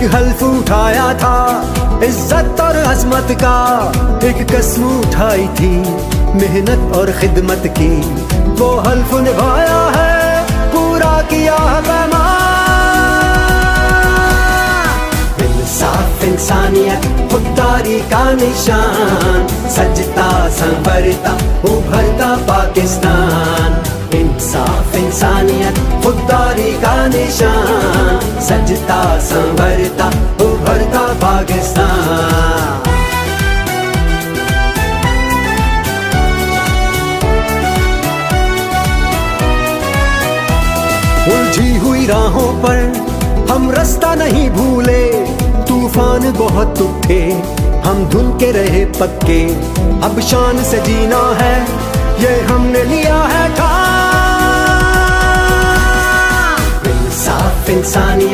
हल्फ उठाया था इज्जत और अजमत का, एक कसम उठाई थी मेहनत और खिदमत की। वो हल्फ निभाया है, पूरा किया है पैमान। इंसाफ इंसानियत खुददारी का निशान, सजता संवरता उभरता पाकिस्तान। इंसाफ इंसानियत खुददारी का निशान, सजता संवरता उभरता पाकिस्तान। उलझी हुई राहों पर हम रास्ता नहीं भूले, तूफान बहुत उठे हम धुल के रहे पक्के। अब शान से जीना है ये हमने लिया है ठान। इंसाफ इंसानियत